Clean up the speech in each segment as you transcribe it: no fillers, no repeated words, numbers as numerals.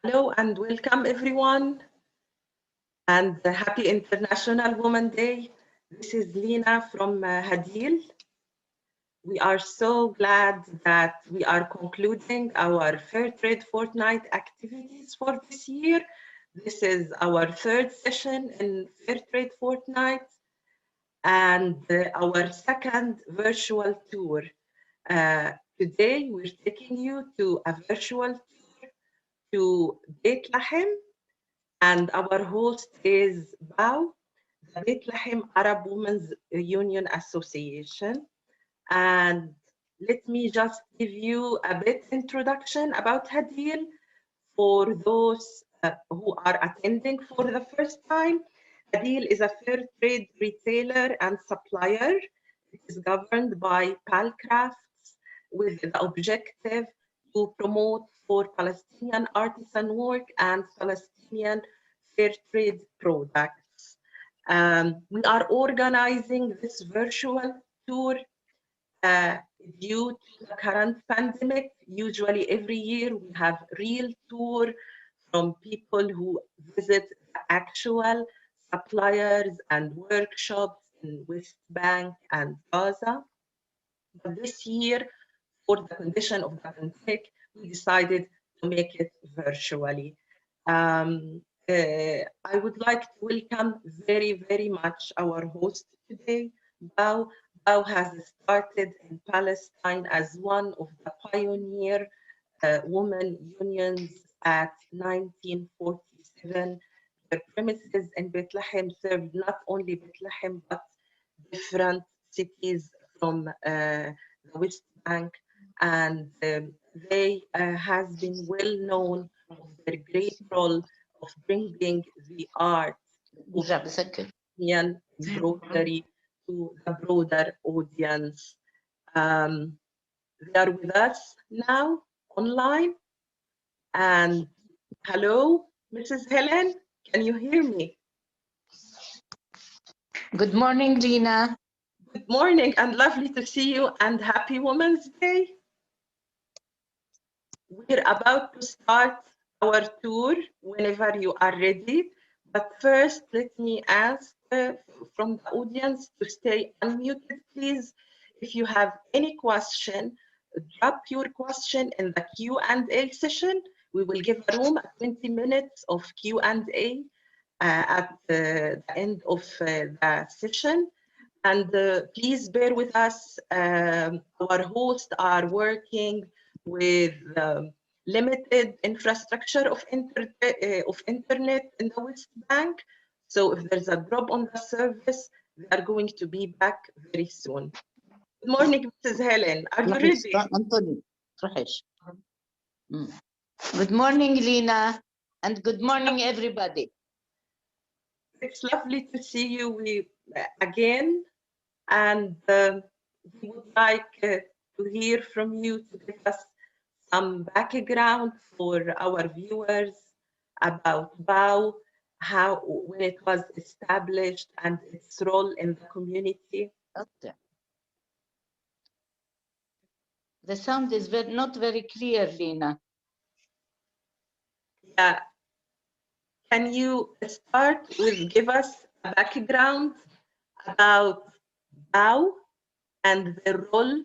Hello and welcome everyone, and happy International Women's Day. This is Lina from Hadeel. We are so glad that we are concluding our Fairtrade Fortnight activities for this year. This is our third session in Fairtrade Fortnight and our second virtual tour. Today, we're taking you to a virtual tour to Bethlehem, and our host is BAU, the Bethlehem Arab Women's Union Association. And let me just give you a bit introduction about Hadeel for those who are attending for the first time. Hadeel is a fair trade retailer and supplier. It is governed by Palcrafts with the objective to promote for Palestinian artisan work and Palestinian fair trade products. We are organizing this virtual tour due to the current pandemic. Usually every year we have real tour from people who visit the actual suppliers and workshops in West Bank and Gaza. But this year, for the condition of the pandemic, we decided to make it virtually. I would like to welcome very, very much our host today, Bao. Bao has started in Palestine as one of the pioneer women unions at 1947. The premises in Bethlehem served not only Bethlehem, but different cities from the West Bank, and they has been well known for their great role of bringing the art of Palestinian embroidery to the broader audience. They are with us now online. And hello, Mrs. Helen, can you hear me? Good morning, Lina. Good morning, and lovely to see you, and happy Women's Day. We're about to start our tour whenever you are ready. But first, let me ask from the audience to stay unmuted, please. If you have any question, drop your question in the Q&A session. We will give a room 20 minutes of Q&A at the end of the session. And please bear with us. Our hosts are working with limited infrastructure of internet in the West Bank. So if there's a drop on the service, we are going to be back very soon. Good morning, Mrs. Helen. Are you ready? Good morning, Lina, and good morning, everybody. It's lovely to see you again, and we would like to hear from you to give us some background for our viewers about BAU, when it was established and its role in the community. Okay. The sound is not very clear, Lina. Yeah. Can you start with give us a background about BAU and the role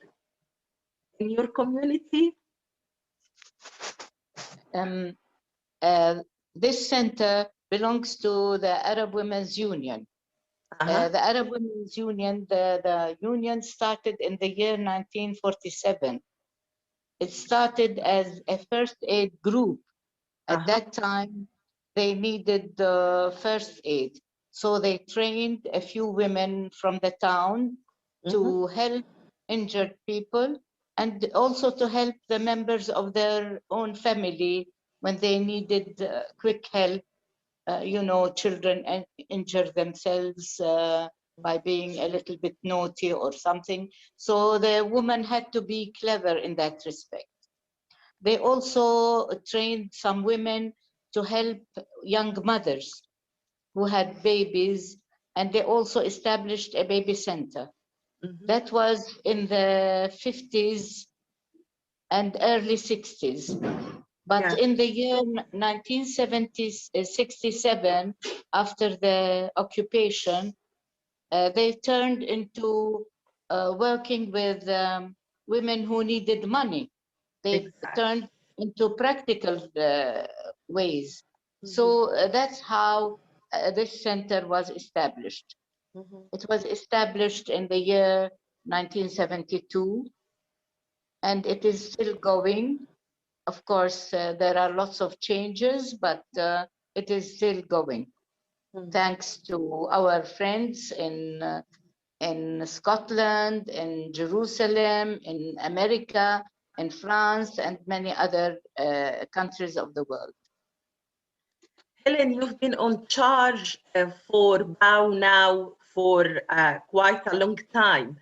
in your community? This center belongs to the Arab Women's Union. The Arab Women's Union, the union started in the year 1947. It started as a first aid group. At that time, they needed first aid. So they trained a few women from the town to help injured people and also to help the members of their own family when they needed quick help. Children injure themselves by being a little bit naughty or something. So the woman had to be clever in that respect. They also trained some women to help young mothers who had babies, and they also established a baby center. That was in the 50s and early 60s. But in the year 1967, after the occupation, they turned into working with women who needed money. They turned into practical ways. So that's how this center was established. It was established in the year 1972, and it is still going. Of course, there are lots of changes, but it is still going. Thanks to our friends in Scotland, in Jerusalem, in America, in France, and many other countries of the world. Helen, you've been on charge for BOW now for quite a long time.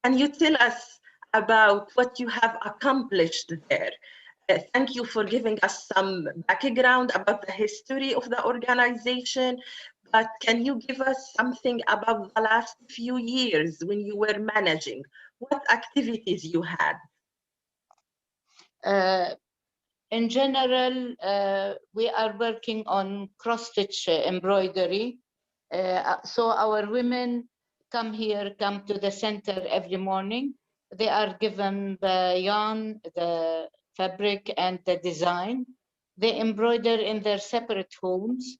Can you tell us about what you have accomplished there? Thank you for giving us some background about the history of the organization, but can you give us something about the last few years when you were managing? What activities you had? In general, we are working on cross-stitch embroidery. So our women come to the center every morning. They are given the yarn, the fabric, and the design. They embroider in their separate homes.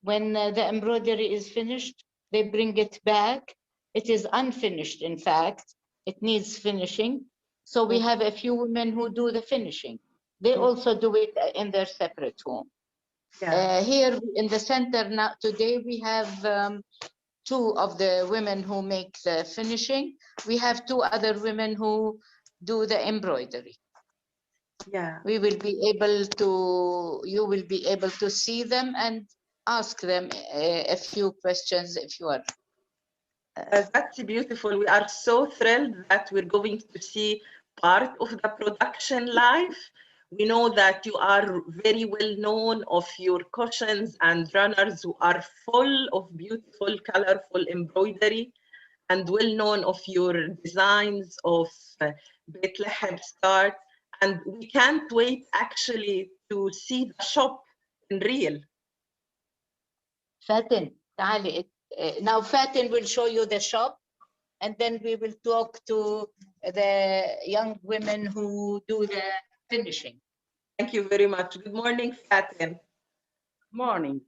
When the embroidery is finished, they bring it back. It is unfinished, in fact. It needs finishing. So we have a few women who do the finishing. They also do it in their separate home. Here in the center now, today, we have two of the women who make the finishing. We have two other women who do the embroidery. You will be able to see them and ask them a few questions if you are. That's beautiful. We are so thrilled that we're going to see part of the production live. We know that you are very well known of your cushions and runners who are full of beautiful, colorful embroidery, and well known of your designs of Bethlehem start. And we can't wait actually to see the shop in real. Fatin, now Fatin will show you the shop, and then we will talk to the young women who do the finishing. Thank you very much. Good morning, Fatin. Morning.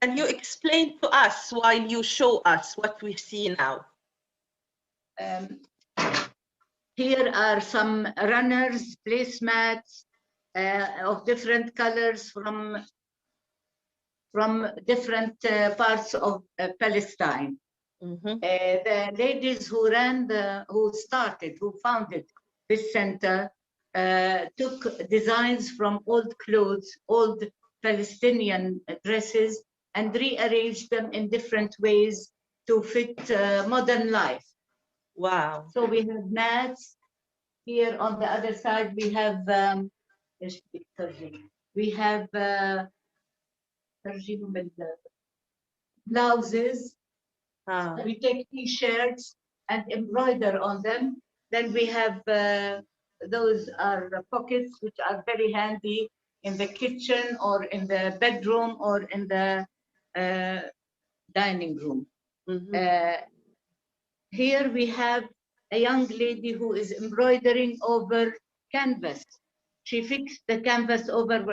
Can you explain to us while you show us what we see now? Here are some runners, placemats of different colors from different parts of Palestine. The ladies who who founded this center took designs from old clothes, old Palestinian dresses, and rearranged them in different ways to fit modern life. Wow. So we have mats. Here on the other side, we have blouses. We take t-shirts and embroider on them. Then we have those are pockets which are very handy in the kitchen or in the bedroom or in the dining room. Here we have a young lady who is embroidering over canvas. She fixed the canvas over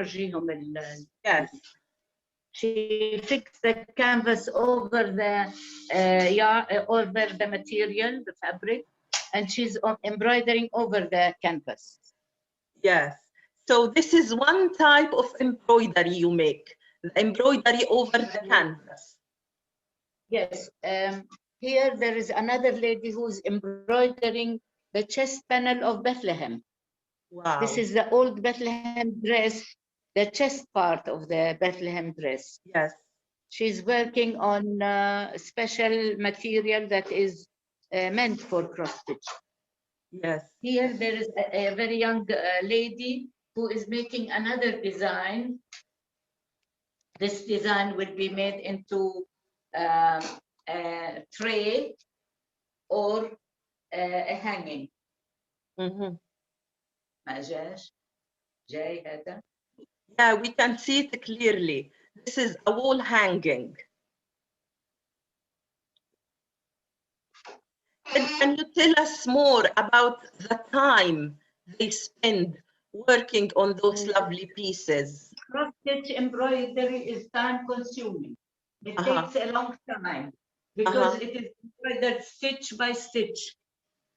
Yes. She fixed the canvas over the material, the fabric, and she's embroidering over the canvas. Yes. So this is one type of embroidery you make, the embroidery over the canvas. Yes. Here there is another lady who's embroidering the chest panel of Bethlehem. Wow. This is the old Bethlehem dress, the chest part of the Bethlehem dress. Yes. She's working on special material that is meant for cross-stitch. Yes. Here there is a very young lady who is making another design. This design will be made into a tray or a hanging. Jay, Heather? Yeah, we can see it clearly. This is a wall hanging. Can you tell us more about the time they spend working on those lovely pieces? Cross-stitch embroidery is time-consuming. It takes a long time because it is embroidered stitch by stitch.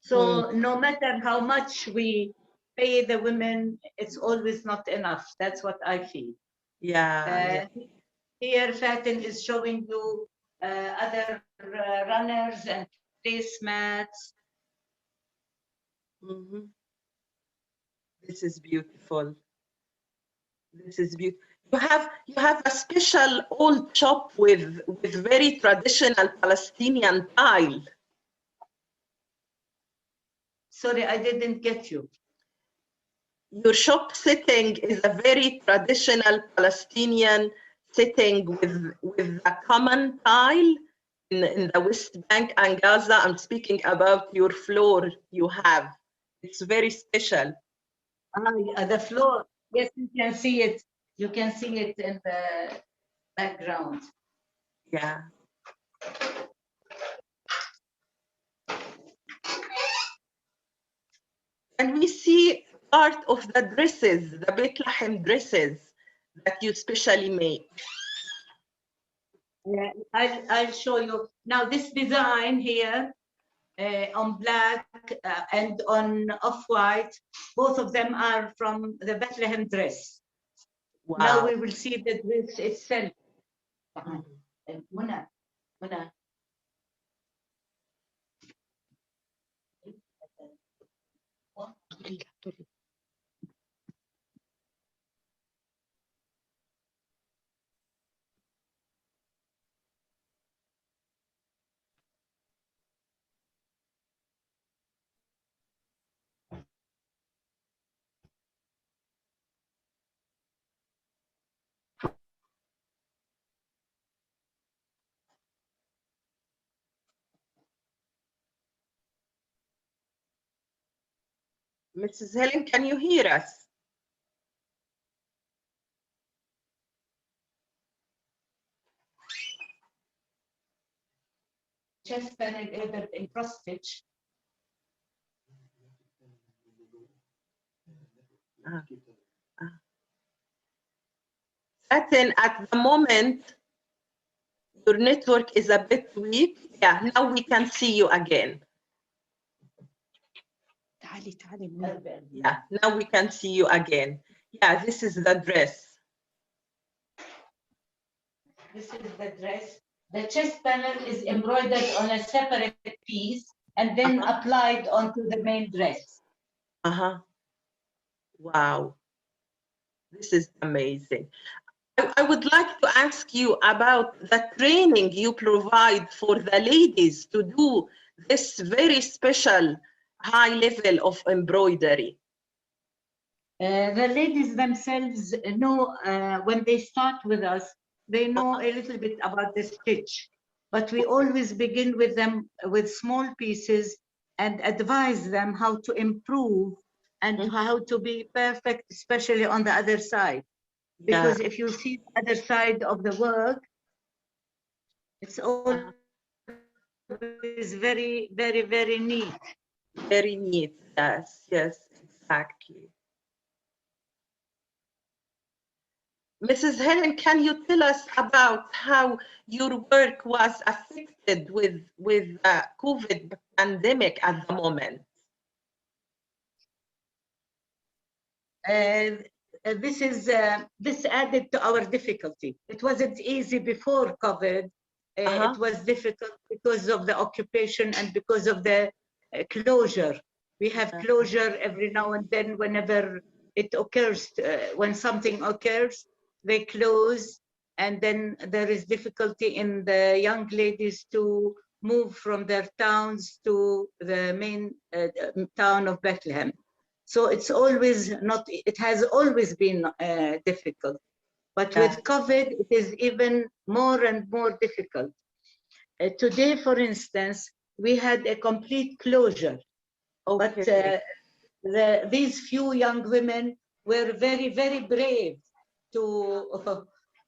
So no matter how much we pay the women, it's always not enough. That's what I feel. Yeah. Here, Fatin is showing you other runners and placemats. This is beautiful. This is beautiful. You have a special old shop with very traditional Palestinian tile. Sorry, I didn't get you. Your shop setting is a very traditional Palestinian setting with a common tile in the West Bank and Gaza. I'm speaking about your floor you have. It's very special. The floor, yes, you can see it. You can see it in the background. Yeah. And we see part of the dresses, the Bethlehem dresses that you specially make. Yeah, I'll show you. Now this design here on black and on off-white, both of them are from the Bethlehem dress. Wow. Now we will see the dress itself. Muna. Mrs. Helen, can you hear us? Chest panel in cross stitch. Fatin, at the moment, your network is a bit weak. Yeah, now we can see you again. Yeah, now we can see you again. Yeah, this is the dress. This is the dress. The chest panel is embroidered on a separate piece and then applied onto the main dress. Wow. This is amazing. I would like to ask you about the training you provide for the ladies to do this very special high level of embroidery. The ladies themselves know when they start with us, they know a little bit about the stitch, but we always begin with them with small pieces and advise them how to improve and how to be perfect, especially on the other side. Because if you see the other side of the work, it's always very, very, very neat. Very neat, yes, exactly. Mrs. Helen, can you tell us about how your work was affected with the COVID pandemic at the moment? This added to our difficulty. It wasn't easy before COVID. It was difficult because of the occupation and because of the closure. We have closure every now and then whenever it occurs. When something occurs, they close, and then there is difficulty in the young ladies to move from their towns to the main town of Bethlehem. So it's always not, it has always been difficult. But with COVID, it is even more and more difficult. Today, for instance, we had a complete closure. Okay. But these few young women were very, very brave to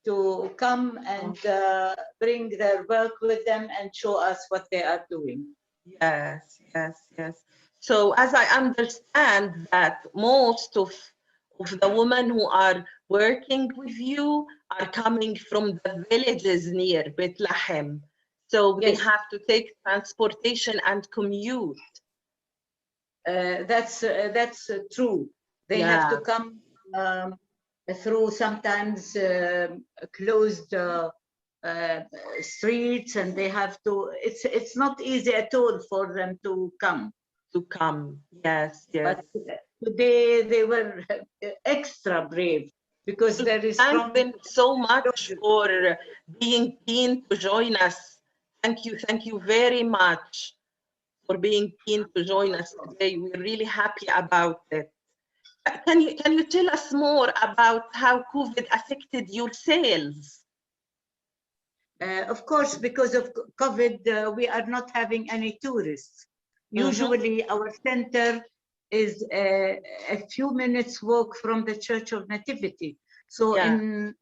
to come and bring their work with them and show us what they are doing. Yes, yes, yes. So as I understand that most of the women who are working with you are coming from the villages near Bethlehem. So they Yes. have to take transportation and commute. That's true. They have to come through sometimes closed streets, and they have to. It's not easy at all for them to come. Yes, yes. But today they were extra brave because Well, there is thank strong. them so much for being keen to join us. Thank you very much for being keen to join us today. We're really happy about it. Can you tell us more about how COVID affected your sales? Of course, because of COVID, we are not having any tourists. Usually, our center is a few minutes walk from the Church of Nativity. So, in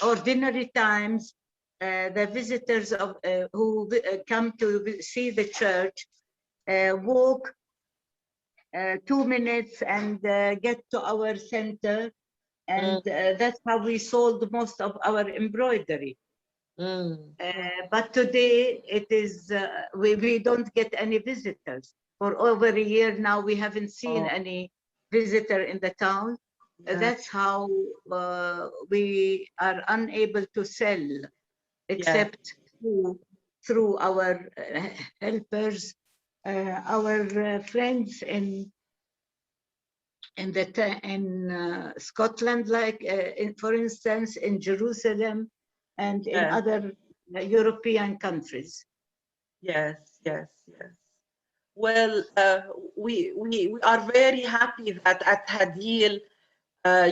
ordinary times, the visitors who come to see the church walk 2 minutes and get to our center, and that's how we sold most of our embroidery. But today it is we don't get any visitors for over a year now. We haven't seen any visitor in the town. That's how we are unable to sell, except through our helpers, our friends in Scotland, like for instance in Jerusalem and in other European countries. Yes. Well, we are very happy that at Hadeel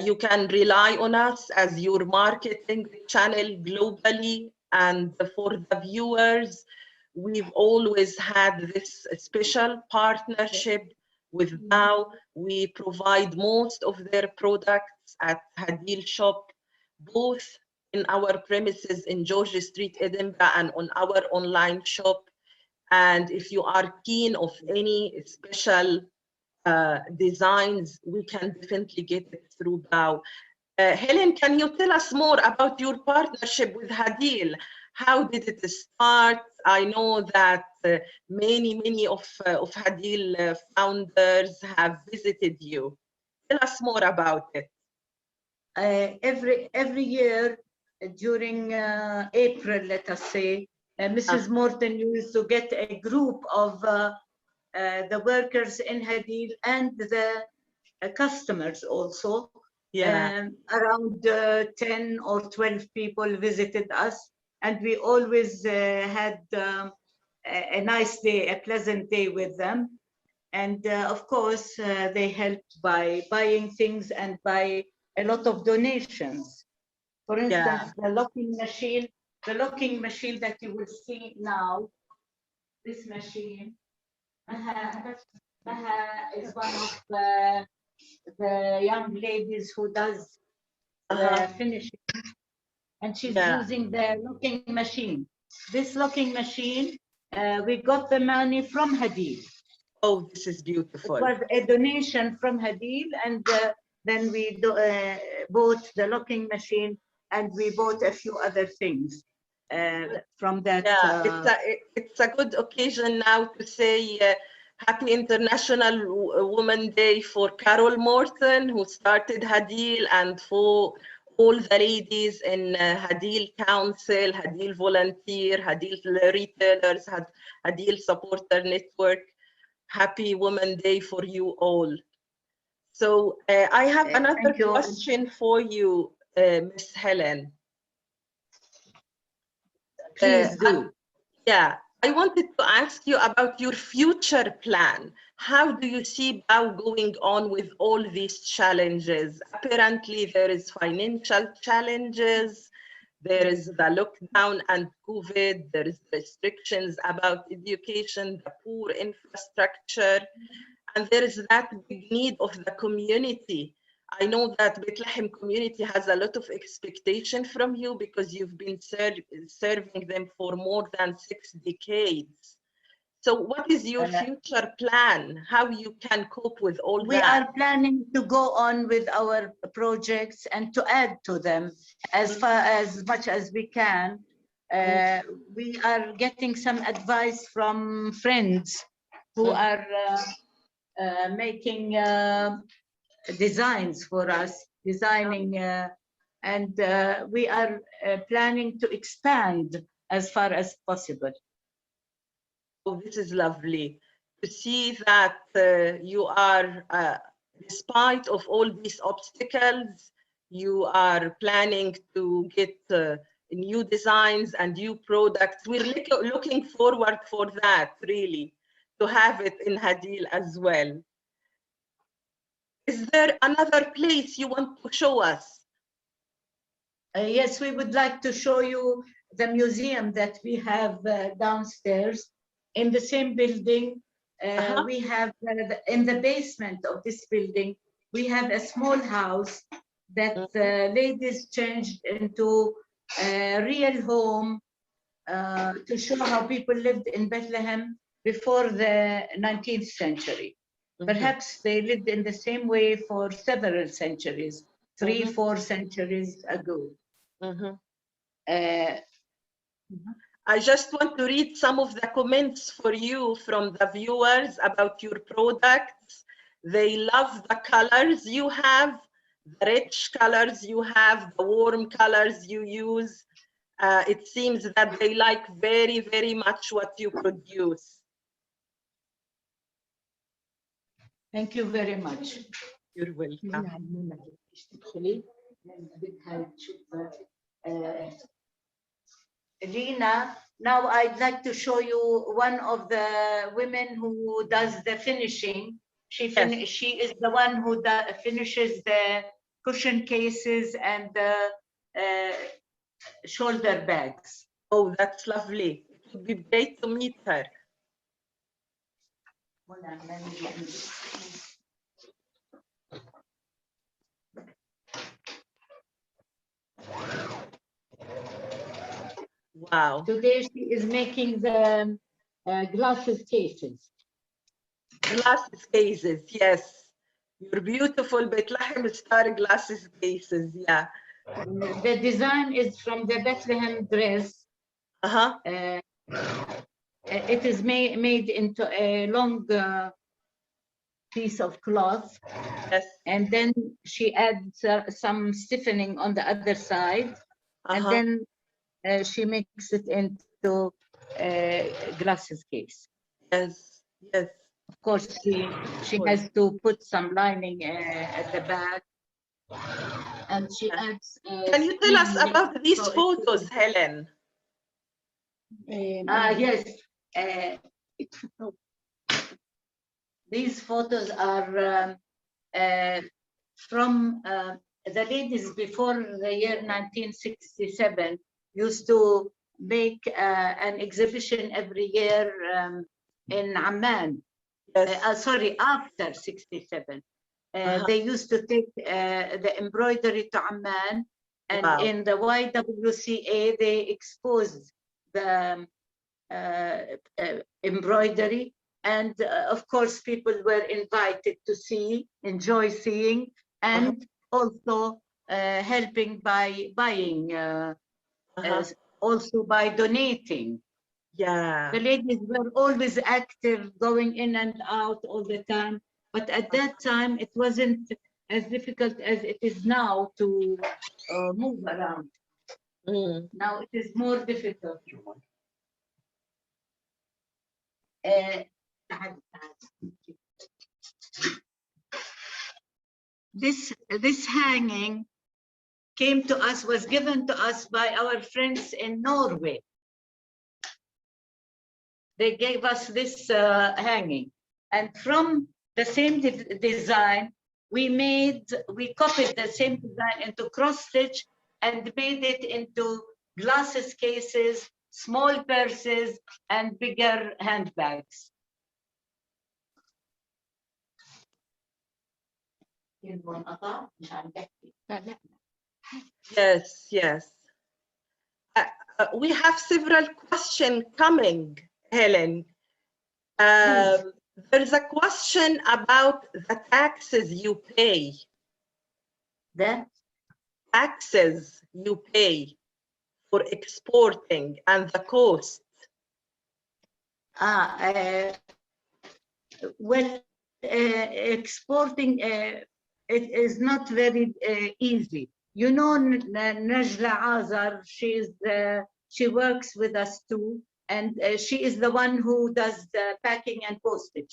you can rely on us as your marketing channel globally, and for the viewers, we've always had this special partnership with Now. We provide most of their products at Hadeel shop, both in our premises in George Street, Edinburgh, and on our online shop. And if you are keen of any special designs, we can definitely get it through Bow. Helen, can you tell us more about your partnership with Hadeel? How did it start? I know that many of Hadeel founders have visited you. Tell us more about it. Every year during April, let us say, Mrs. Morton used to get a group of the workers in Hadeel and the customers also. Around 10 or 12 people visited us, and we always had a nice day, a pleasant day with them. And of course, they helped by buying things and by a lot of donations. For instance, the locking machine that you will see now, this machine, is one of the young ladies who does the finishing, and she's using the locking machine. This locking machine, we got the money from Hadeel. Oh, this is beautiful. It was a donation from Hadeel, and then we bought the locking machine, and we bought a few other things from that. It's a good occasion now to say Happy International Women's Day for Carol Morton, who started Hadeel, and for all the ladies in Hadeel Council, Hadeel Volunteer, Hadeel Retailers, Hadeel Supporter Network. Happy Women's Day for you all. So I have another question for you, Miss Helen. Please do. I wanted to ask you about your future plan. How do you see Bow going on with all these challenges? Apparently, there is financial challenges, there is the lockdown and COVID, there is restrictions about education, the poor infrastructure, and there is that big need of the community. I know that Bethlehem community has a lot of expectation from you because you've been serving them for more than 6 decades. So what is your future plan? How you can cope with all that? We are planning to go on with our projects and to add to them as much as we can. We are getting some advice from friends who are making designs for us, designing, and we are planning to expand as far as possible. Oh, this is lovely to see that you are, despite of all these obstacles, you are planning to get new designs and new products. We're looking forward for that, really, to have it in Hadeel as well. Is there another place you want to show us? Yes, we would like to show you the museum that we have downstairs. In the same building, we have, in the basement of this building, we have a small house that ladies changed into a real home to show how people lived in Bethlehem before the 19th century. Perhaps they lived in the same way for several centuries, 3-4 centuries ago. I just want to read some of the comments for you from the viewers about your products. They love the colors you have, the rich colors you have, the warm colors you use. It seems that they like very, very much what you produce. Thank you very much. You're welcome. Lina, now I'd like to show you one of the women who does the finishing. She is the one who finishes the cushion cases and the shoulder bags. Oh, that's lovely. It would be great to meet her. Wow. Today she is making the glasses cases. Glasses cases, yes. Your beautiful Bethlehem star glasses cases, yeah. The design is from the Bethlehem dress. It is made into a long piece of cloth. Yes. And then she adds some stiffening on the other side. And then she makes it into a glasses case. Yes, yes. Of course, she has to put some lining at the back. And she adds... Can you tell us about these photos, Helen? Yes. These photos are from the ladies before the year 1967 used to make an exhibition every year in Amman. Yes. Sorry, after 67. They used to take the embroidery to Amman, and in the YWCA they exposed the embroidery, and of course people were invited to enjoy seeing, and also helping by buying, also by donating. Yeah. The ladies were always active, going in and out all the time. But at that time, it wasn't as difficult as it is now to move around. Now it is more difficult. This hanging came to us, was given to us by our friends in Norway. They gave us this hanging, and from the same design, we copied the same design into cross stitch and made it into glasses cases, small purses, and bigger handbags. Yes, yes. We have several questions coming, Helen. There's a question about the taxes you pay. The taxes you pay for exporting and the cost. Well, exporting it is not very easy. You know, Najla Azar, she works with us too, and she is the one who does the packing and postage.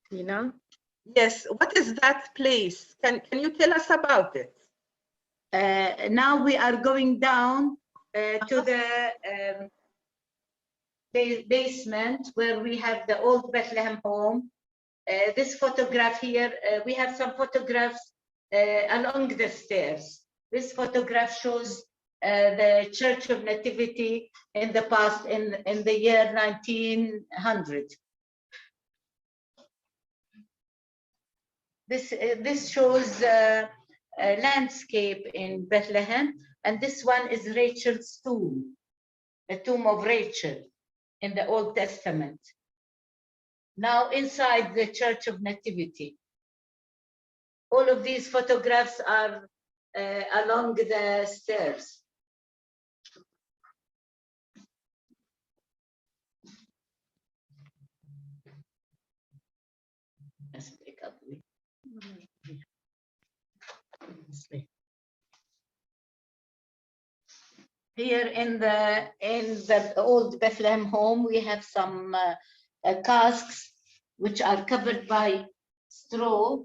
Tina? Yes, what is that place? Can you tell us about it? Now we are going down to the basement where we have the old Bethlehem home. This photograph here, we have some photographs along the stairs. This photograph shows the Church of Nativity in the past, in the year 1900. This shows a landscape in Bethlehem, and this one is Rachel's tomb, the tomb of Rachel in the Old Testament. Now inside the Church of Nativity. All of these photographs are along the stairs. Let's pick up. Here in the old Bethlehem home, we have some casks which are covered by straw,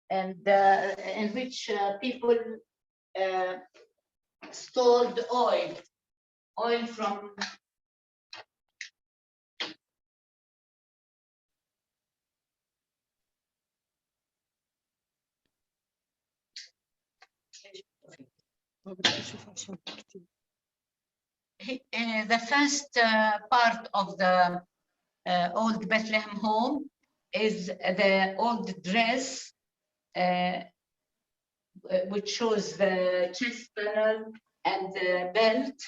and in which people stored oil from the first part of the old Bethlehem home is the old dress, which shows the chest panel and the belt.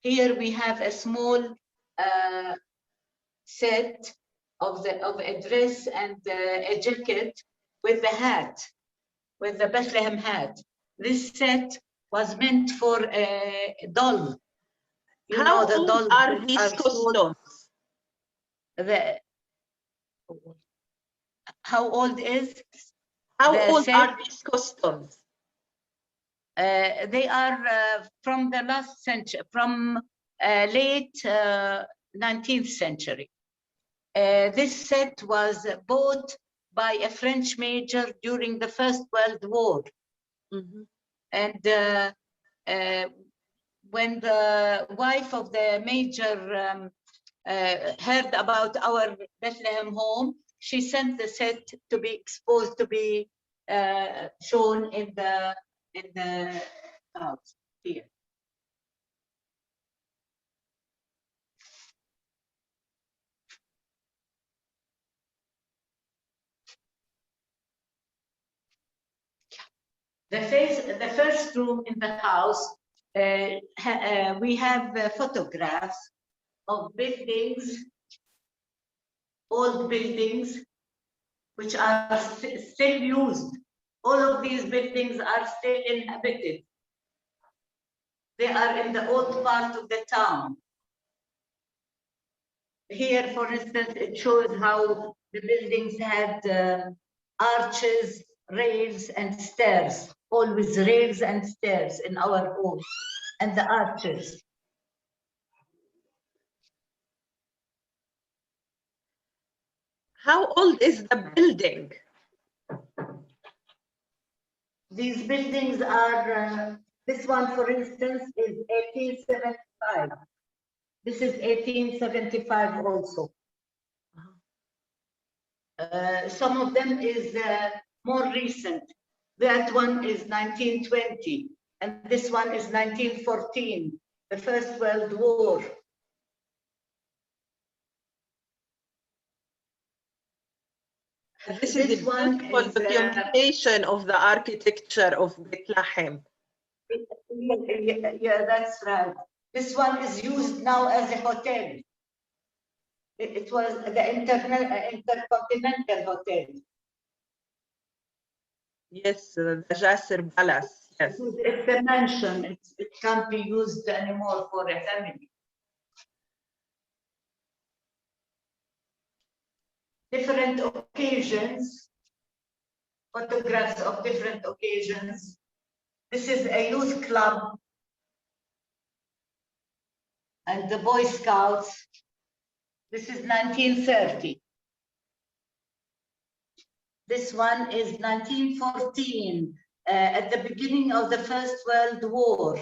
Here we have a small set of a dress and a jacket with the hat, with the Bethlehem hat. This set was meant for a doll. How old are these costumes? How old is? How old are these costumes? They are from the last century, from late 19th century. This set was bought by a French major during the First World War. Mm-hmm. And when the wife of the major heard about our Bethlehem home, she sent the set to be exposed, to be shown in the house here. The first room in the house, we have photographs of buildings, old buildings, which are still used. All of these buildings are still inhabited. They are in the old part of the town. Here, for instance, it shows how the buildings had arches, rails, and stairs. Always rails and stairs in our home, and the arches. How old is the building? These buildings are, this one, for instance, is 1875. This is 1875 also. Some of them is more recent. That one is 1920, and this one is 1914, the First World War. This is a beautiful documentation of the architecture of Bethlehem. Yeah, that's right. This one is used now as a hotel. It was the Intercontinental Hotel. Yes, the Jasser Palace. Yes. It's a mansion. It can't be used anymore for a family. Different occasions, photographs of different occasions. This is a youth club and the Boy Scouts. This is 1930. This one is 1914, at the beginning of the First World War.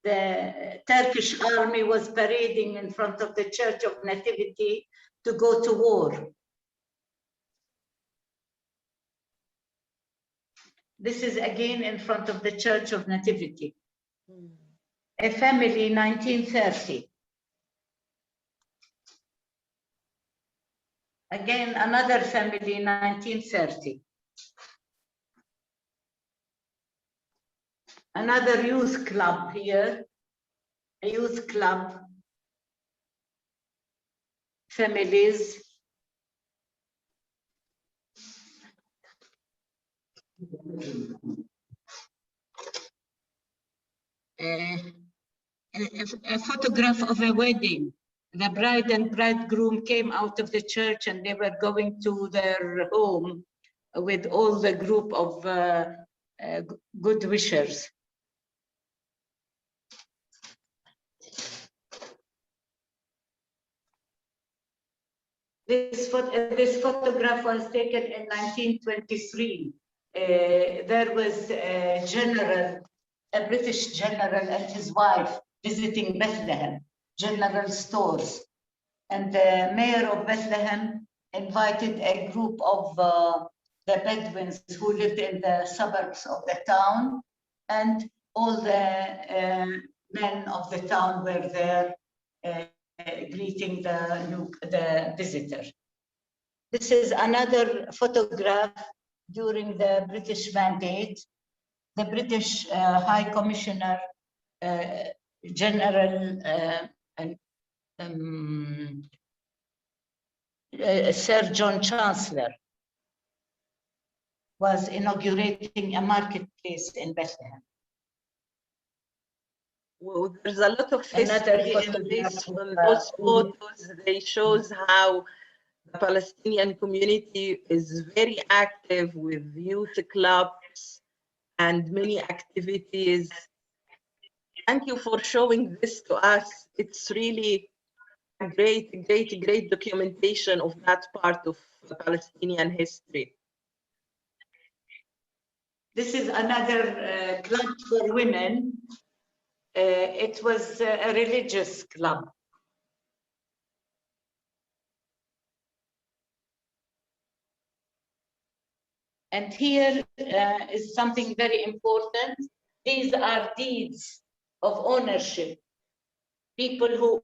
The Turkish army was parading in front of the Church of Nativity to go to war. This is again in front of the Church of Nativity. A family, 1930. Again, another family, 1930. Another youth club here, a youth club, families. A photograph of a wedding. The bride and bridegroom came out of the church and they were going to their home with all the group of good wishers. This photograph was taken in 1923. There was a general, a British general and his wife visiting Bethlehem, general stores. And the mayor of Bethlehem invited a group of the Bedouins who lived in the suburbs of the town, and all the men of the town were there greeting the visitor. This is another photograph during the British Mandate. The British High Commissioner General Sir John Chancellor was inaugurating a marketplace in Bethlehem. Well, there's a lot of history in this. From those photos, they shows how the Palestinian community is very active with youth clubs and many activities. Thank you for showing this to us. It's really a great documentation of that part of the Palestinian history. This is another club for women. It was a religious club. And here is something very important. These are deeds of ownership. People who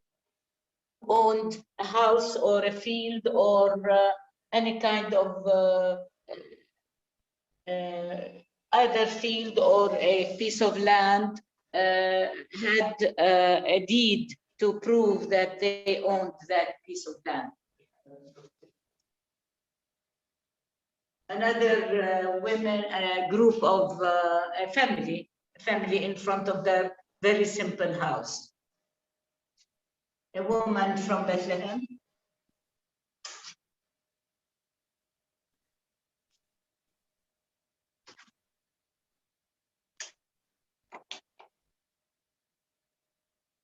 owned a house or a field or any kind of either field or a piece of land had a deed to prove that they owned that piece of land. Another group of a family in front of their very simple house. A woman from Bethlehem.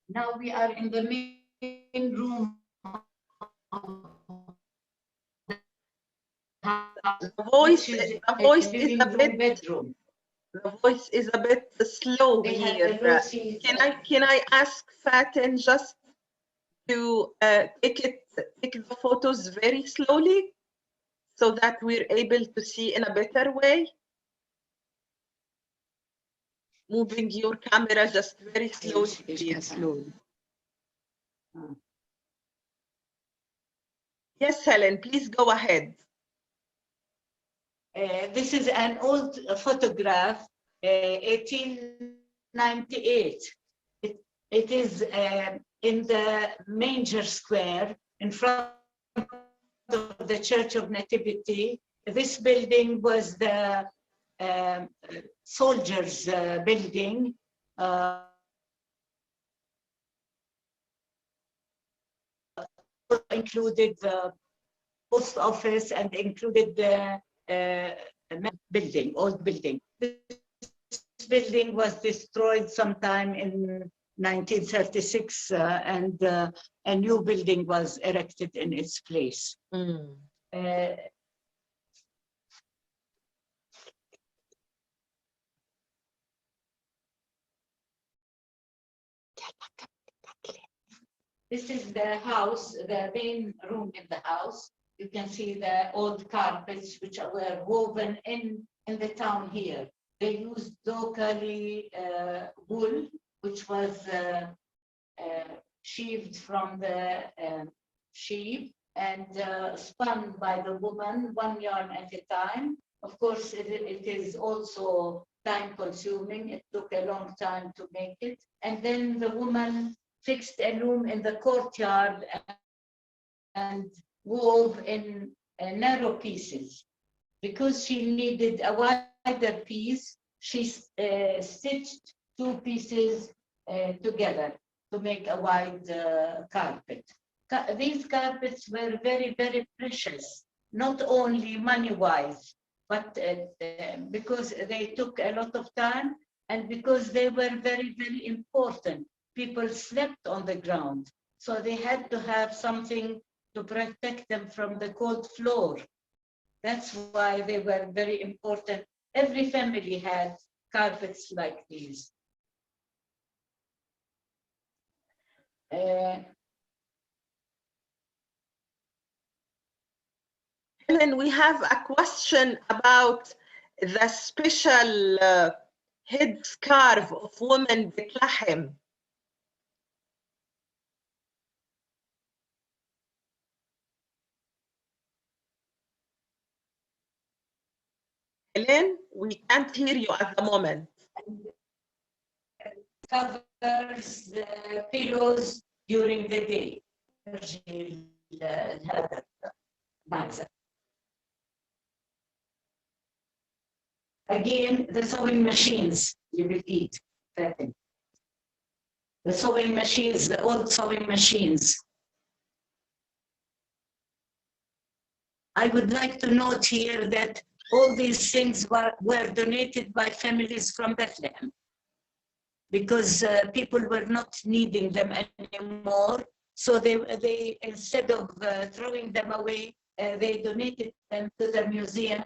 Now we are in the main room. The voice is a bit bedroom. The voice is a bit slow here. Can I ask Fatin just to take the photos very slowly so that we're able to see in a better way? moving your camera just very slowly, please. Slowly. Yes, Helen, please go ahead. This is an old photograph, 1898. It is in the Manger Square in front of the Church of Nativity. This building was the soldiers' building. Included the post office and included the building, old building. This building was destroyed sometime in 1936 and a new building was erected in its place. This is the house, the main room in the house. You can see the old carpets which were woven in the town here. They used locally wool, which was sheaved from the sheep and spun by the woman, one yarn at a time. Of course, it is also time consuming. It took a long time to make it. And then the woman fixed a loom in the courtyard and wove in narrow pieces. Because she needed a wider piece, she stitched two pieces together to make a wide carpet. These carpets were very, very precious, not only money-wise, but because they took a lot of time and because they were very, very important. People slept on the ground, so they had to have something to protect them from the cold floor. That's why they were very important. Every family had carpets like these. Helen, we have a question about the special headscarf of women Bethlehem. Helen, we can't hear you at the moment. Covers the pillows during the day. Again, the sewing machines, you will eat. The sewing machines, the old sewing machines. I would like to note here that all these things were donated by families from Bethlehem because people were not needing them anymore. So they instead of throwing them away, they donated them to the museum.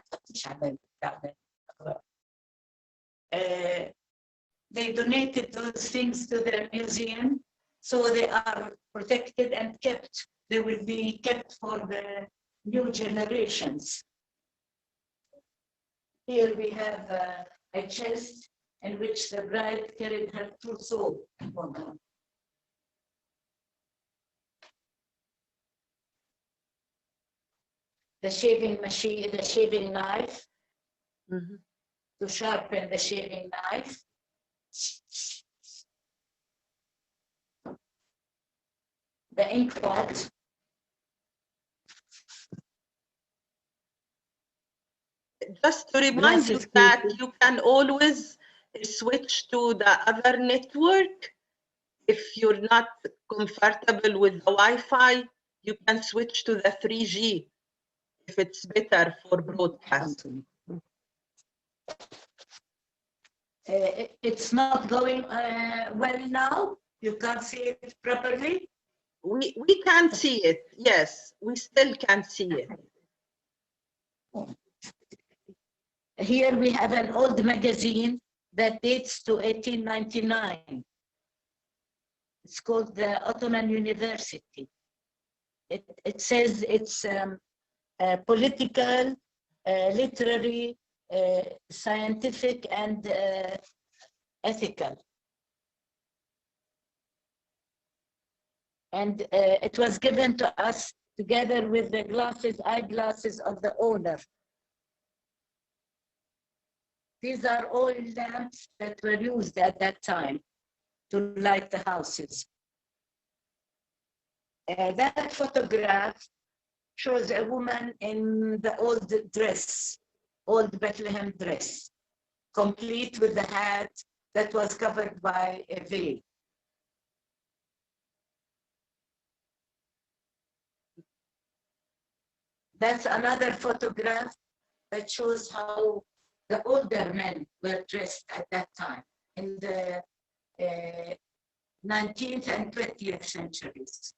They donated those things to the museum, so they are protected and kept. They will be kept for the new generations. Here we have a chest in which the bride carried her trousseau. The shaving machine, the shaving knife, to sharpen the shaving knife. The ink pot. Just to remind you that you can always switch to the other network. If you're not comfortable with the Wi-Fi, you can switch to the 3G if it's better for broadcast. It's not going well now? You can't see it properly? We can see it, yes. We still can see it. Here we have an old magazine that dates to 1899. It's called the Ottoman University. It says it's political, literary, scientific, and ethical. And it was given to us together with the eyeglasses of the owner. These are all lamps that were used at that time to light the houses. That photograph shows a woman in the old dress, old Bethlehem dress, complete with the hat that was covered by a veil. That's another photograph that shows how the older men were dressed at that time in the 19th and 20th centuries.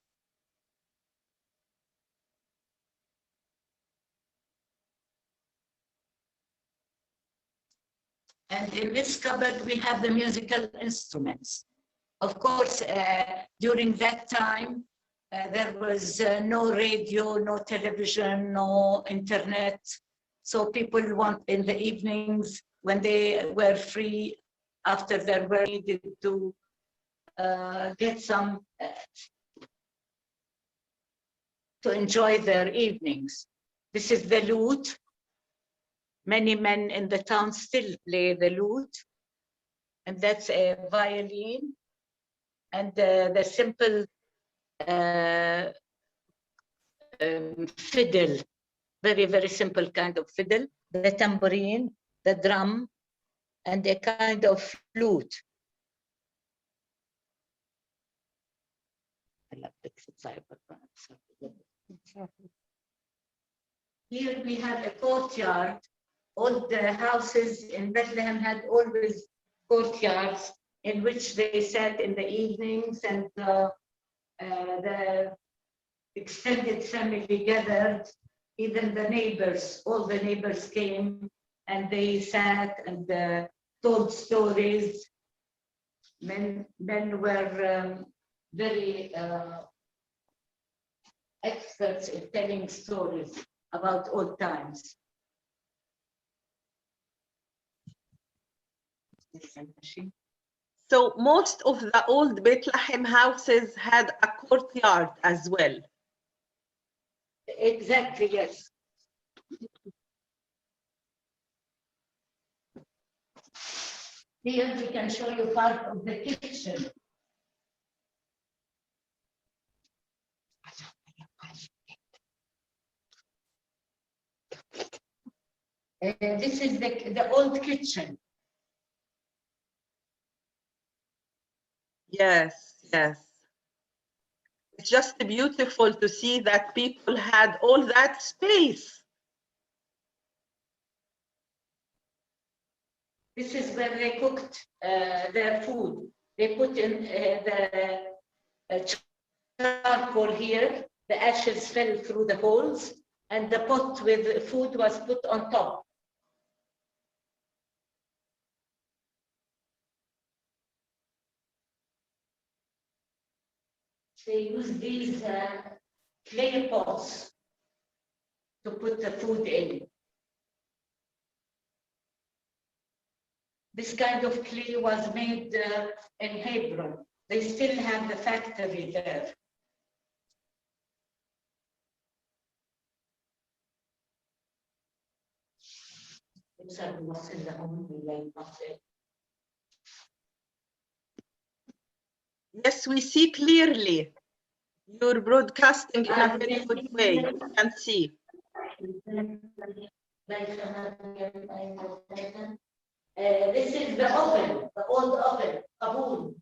And in this cupboard, we have the musical instruments. Of course, during that time, there was no radio, no television, no internet. So people in the evenings, when they were free after their work, needed to get some, to enjoy their evenings. This is the lute. Many men in the town still play the lute. And that's a violin. And the simple fiddle, very, very simple kind of fiddle, the tambourine, the drum, and a kind of flute. Here we have a courtyard. All the houses in Bethlehem had always courtyards in which they sat in the evenings, and the extended family gathered. Even the neighbors, all the neighbors came and they sat and told stories. Men were very experts in telling stories about old times. So most of the old Bethlehem houses had a courtyard as well. Exactly, yes. Here we can show you part of the kitchen. This is the old kitchen. Yes, yes. It's just beautiful to see that people had all that space. This is where they cooked their food. They put in the charcoal here. The ashes fell through the holes, and the pot with food was put on top. They use these clay pots to put the food in. This kind of clay was made in Hebron. They still have the factory there. Yes, we see clearly. You're broadcasting in a very good way. You can see. This is the oven, the old oven, Kabul.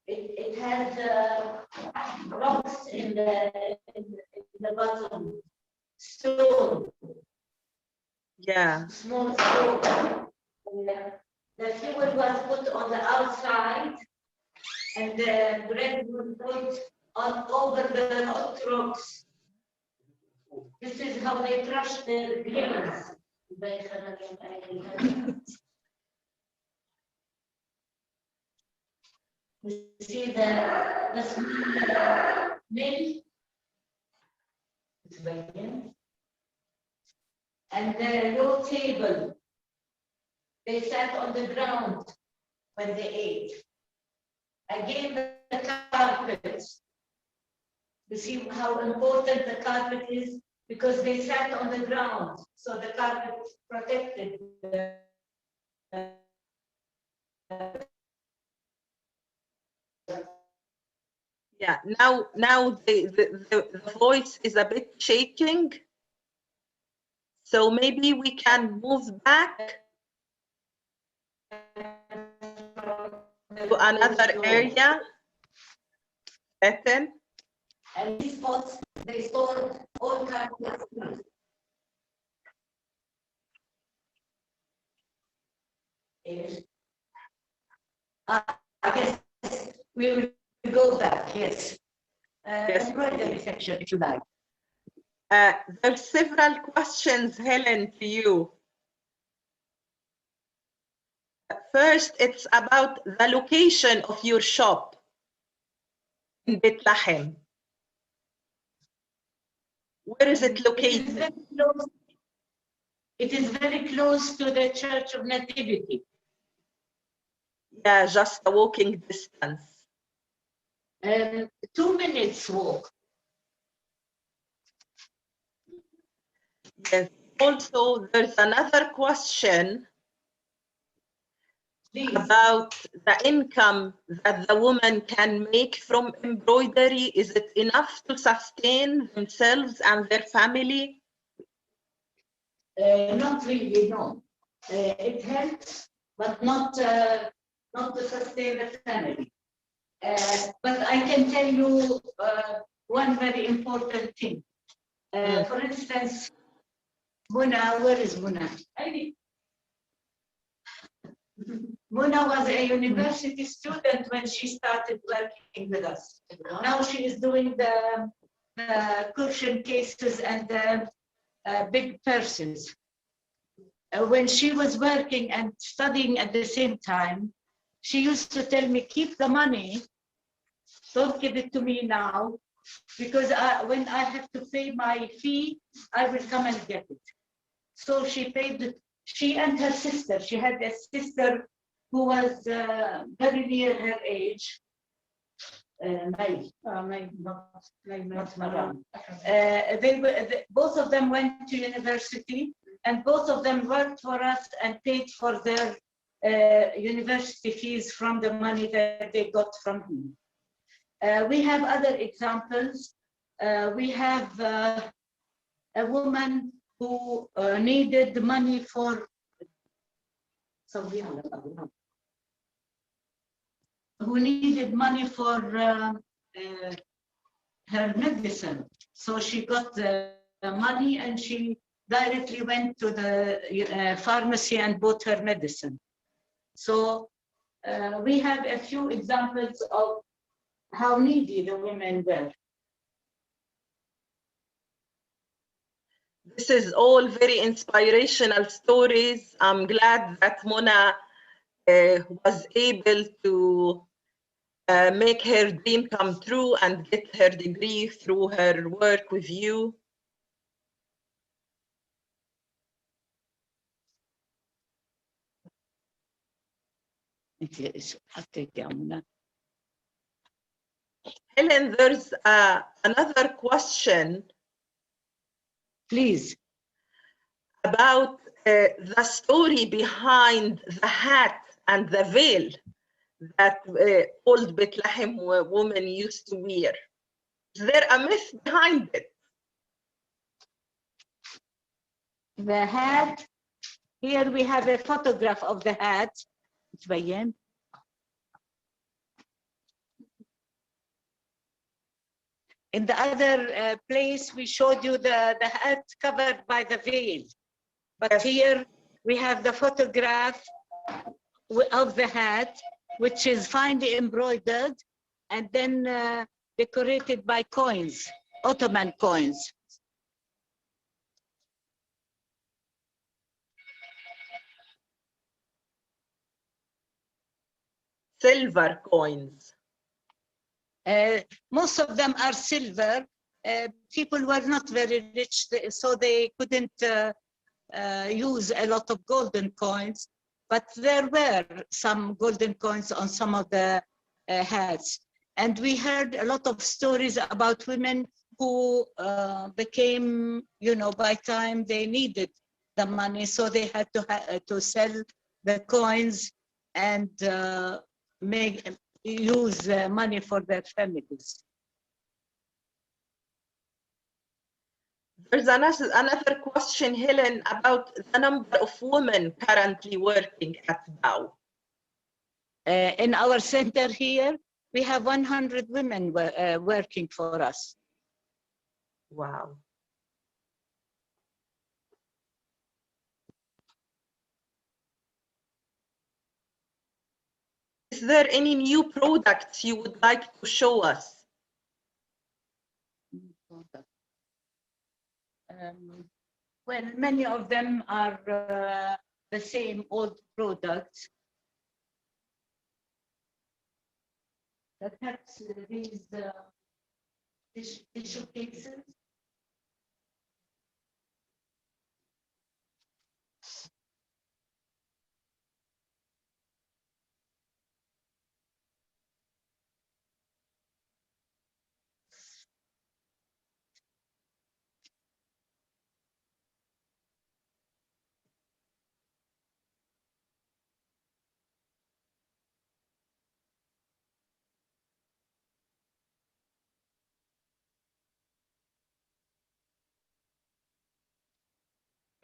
It has rocks in the bottom, stone. Yeah. Small stone. The fuel was put on the outside, and the bread was put on over the hot rocks. This is how they crush their grains. You see the small mill, and the low table. They sat on the ground when they ate. I gave them the carpets. You see how important the carpet is? Because they sat on the ground, so the carpet protected them. Yeah, now the voice is a bit shaking. So maybe we can move back to another area. Ethan? And these pots, they stored all kinds of food. I guess we will go back, yes. Yes. Embroidery section, if you like. There's several questions, Helen, to you. First, it's about the location of your shop in Bethlehem. Where is it located? It is very close to the Church of Nativity. Yeah, just a walking distance. 2 minutes walk. Yes. Also, there's another question about the income that the woman can make from embroidery. Is it enough to sustain themselves and their family? Not really, no. It helps, but not to sustain the family. But I can tell you one very important thing. For instance, Muna, where is Muna? Muna was a university student when she started working with us. Now she is doing the cushion cases and the big purses. When she was working and studying at the same time, she used to tell me, keep the money, don't give it to me now, because when I have to pay my fee, I will come and get it. So she paid, she and her sister, she had a sister who was very near her age. Both of them went to university, and both of them worked for us and paid for their university fees from the money that they got from him. We have other examples. We have a woman who needed money for her medicine. So she got the money and she directly went to the pharmacy and bought her medicine. So we have a few examples of how needy the women were. This is all very inspirational stories. I'm glad that Mona was able to make her dream come true and get her degree through her work with you. Helen, there's another question. Please. About the story behind the hat and the veil that old Bethlehem women used to wear. Is there a myth behind it? The hat, here we have a photograph of the hat. In the other place, we showed you the hat covered by the veil. But here we have the photograph of the hat, which is finely embroidered and then decorated by coins, Ottoman coins. Silver coins. Most of them are silver. People were not very rich, so they couldn't use a lot of golden coins. but there were some golden coins on some of the hats. And we heard a lot of stories about women who became, you know, by time they needed the money, so they had to sell the coins and use money for their families. There's another question, Helen, about the number of women currently working at BOW. In our center here, we have 100 women working for us. Wow. Is there any new products you would like to show us? Well, many of them are the same old products. Perhaps these tissue cases.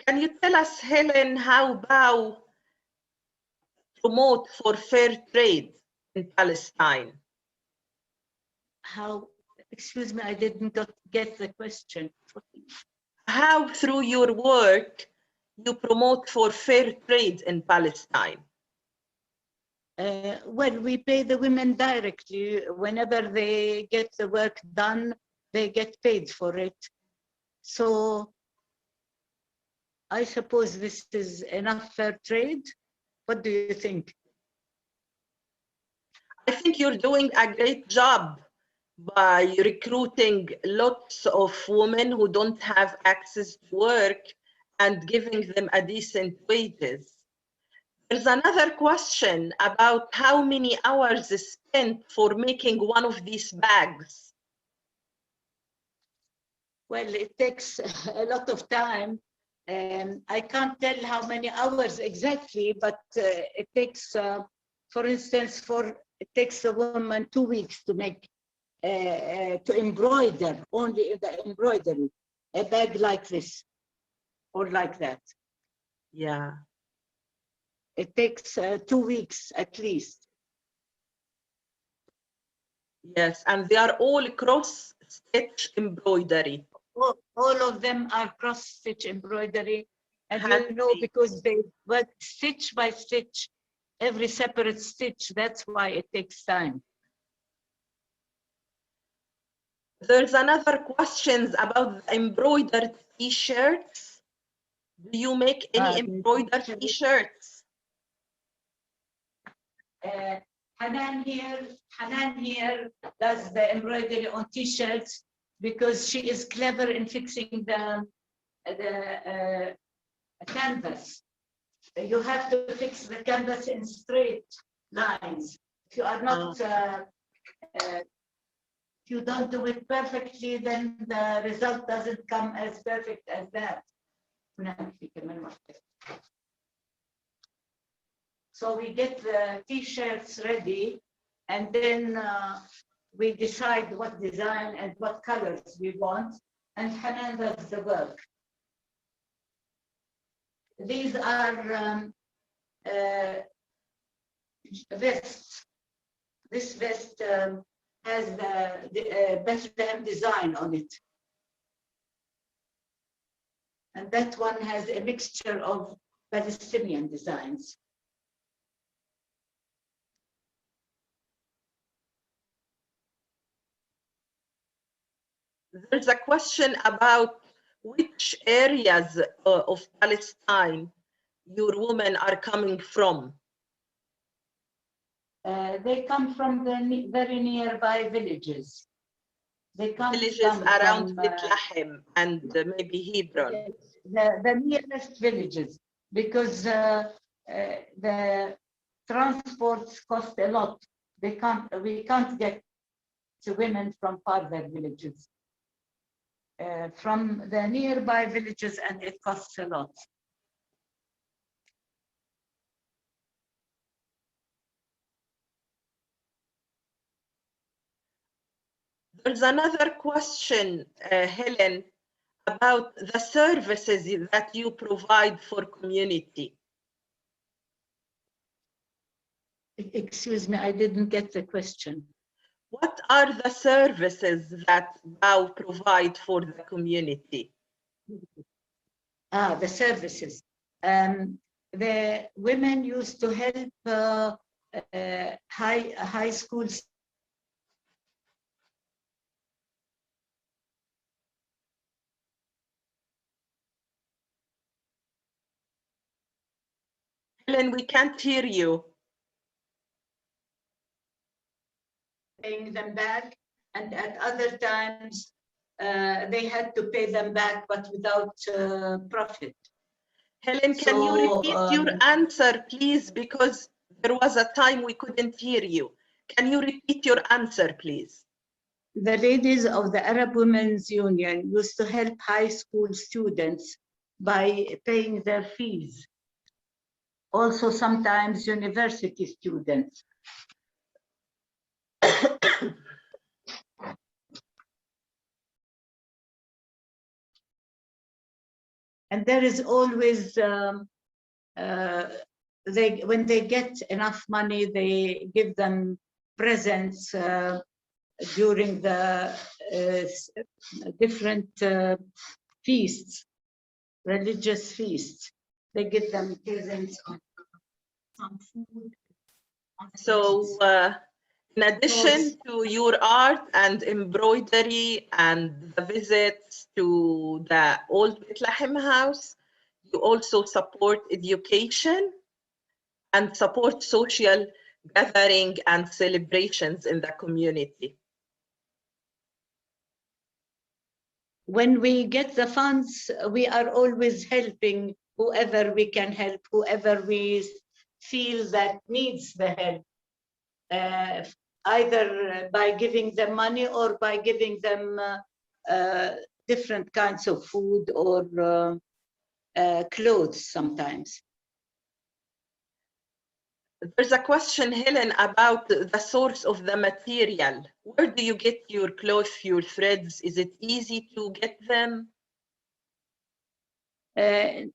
Can you tell us, Helen, how BOW promote for fair trade in Palestine? How, excuse me, I didn't get the question. How, through your work, you promote for fair trade in Palestine? Well, we pay the women directly. Whenever they get the work done, they get paid for it. So I suppose this is enough fair trade. What do you think? I think you're doing a great job by recruiting lots of women who don't have access to work and giving them a decent wages. There's another question about how many hours is spent for making one of these bags. Well, it takes a lot of time. I can't tell how many hours exactly, but it takes, for instance, it takes a woman 2 weeks to make, to embroider, only the embroidery, a bag like this or like that. Yeah. It takes 2 weeks at least. Yes, and they are all cross-stitch embroidery. All of them are cross-stitch embroidery. And you know, because they work stitch by stitch, every separate stitch, that's why it takes time. There's another question about the embroidered t-shirts. Do you make any embroidered t-shirts? Hanan here does the embroidery on t-shirts because she is clever in fixing the canvas. You have to fix the canvas in straight lines. If you are not, if you don't do it perfectly, then the result doesn't come as perfect as that. So we get the t-shirts ready, and then we decide what design and what colors we want, and Hanan does the work. These are vests. This vest has the Bethlehem design on it. And that one has a mixture of Palestinian designs. There's a question about which areas of Palestine your women are coming from. They come from the very nearby villages. They come villages around Bethlehem and maybe Hebron. Yes, the nearest villages, because the transports cost a lot. We can't get to women from farther villages, from the nearby villages, and it costs a lot. There's another question, Helen, about the services that you provide for community. Excuse me, I didn't get the question. What are the services that BAU provide for the community? The services. The women used to help high schools. Helen, we can't hear you. Paying them back, and at other times they had to pay them back, but without profit. Helen, can you repeat your answer, please? Because there was a time we couldn't hear you. Can you repeat your answer, please? The ladies of the Arab Women's Union used to help high school students by paying their fees. Also, sometimes university students. And there is always, when they get enough money, they give them presents during the different feasts, religious feasts. They give them presents of some food. So in addition to your art and embroidery and the visits to the old Bethlehem house, you also support education and support social gathering and celebrations in the community. When we get the funds, we are always helping whoever we can help, whoever we feel that needs the help, either by giving them money or by giving them different kinds of food or clothes sometimes. There's a question, Helen, about the source of the material. Where do you get your clothes, your threads? Is it easy to get them?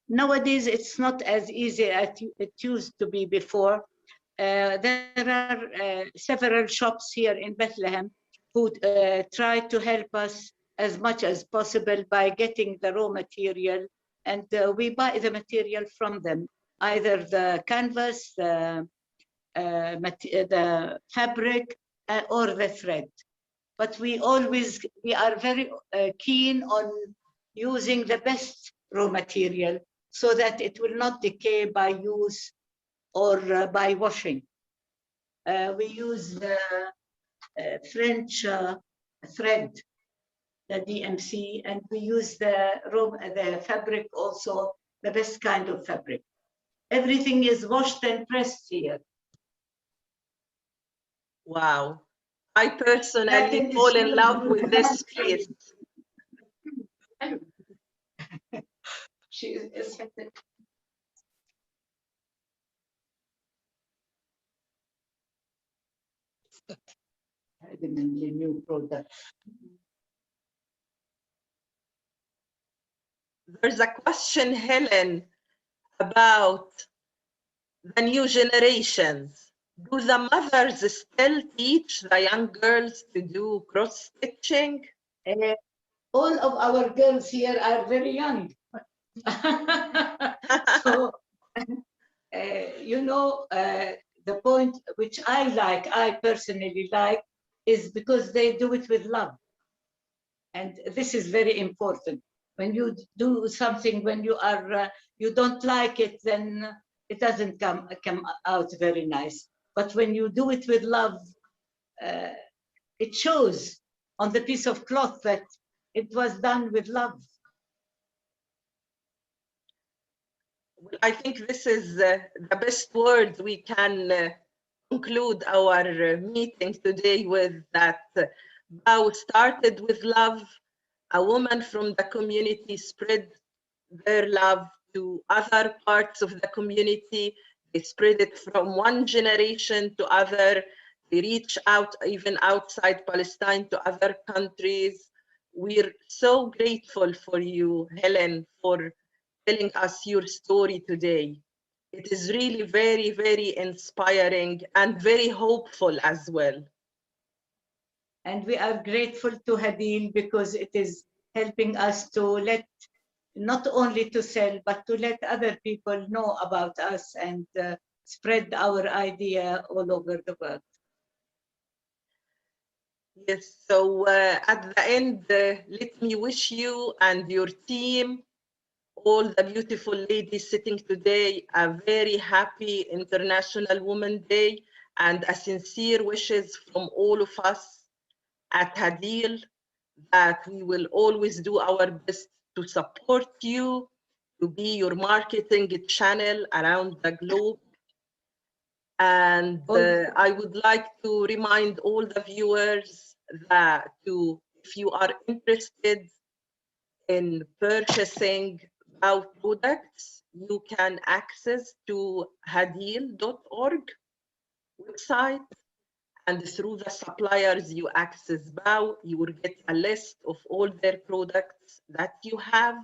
Nowadays, it's not as easy as it used to be before. There are several shops here in Bethlehem who try to help us as much as possible by getting the raw material, and we buy the material from them, either the canvas, the fabric, or the thread. But we are very keen on using the best raw material so that it will not decay by use or by washing. We use the French thread, the DMC, and we use the fabric also, the best kind of fabric. Everything is washed and pressed here. Wow. I personally fall in love with this place. She is new product. There's a question, Helen, about the new generations. Do the mothers still teach the young girls to do cross stitching? All of our girls here are very young. So, you know, the point which I personally like, is because they do it with love. And this is very important. When you do something, when you are, you don't like it, then it doesn't come out very nice. But when you do it with love, it shows on the piece of cloth that it was done with love. I think this is the best word we can conclude our meeting today with, that Bow started with love. A woman from the community spread their love to other parts of the community. They spread it from one generation to other. They reach out even outside Palestine to other countries. We're so grateful for you, Helen, for telling us your story today. It is really very, very inspiring and very hopeful as well. And we are grateful to Hadeel because it is helping us to let, not only to sell, but to let other people know about us and spread our idea all over the world. Yes, so at the end, let me wish you and your team, all the beautiful ladies sitting today, a very happy International Women's Day and a sincere wishes from all of us at Hadeel that we will always do our best to support you, to be your marketing channel around the globe. And I would like to remind all the viewers that if you are interested in purchasing our products, you can access to hadeel.org website, and through the suppliers you access Bow, you will get a list of all their products that you have,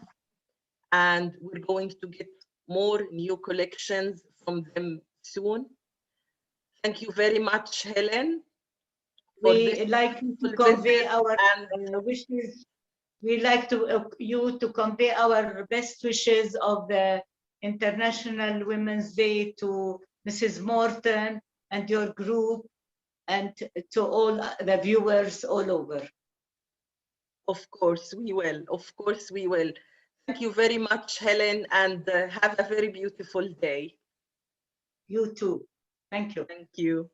and we're going to get more new collections from them soon. Thank you very much, Helen. We like to convey our wishes. We like you to convey our best wishes of the International Women's Day to Mrs. Morton and your group, and to all the viewers all over. Of course we will. Of course we will. Thank you very much, Helen, and have a very beautiful day. You too. Thank you. Thank you.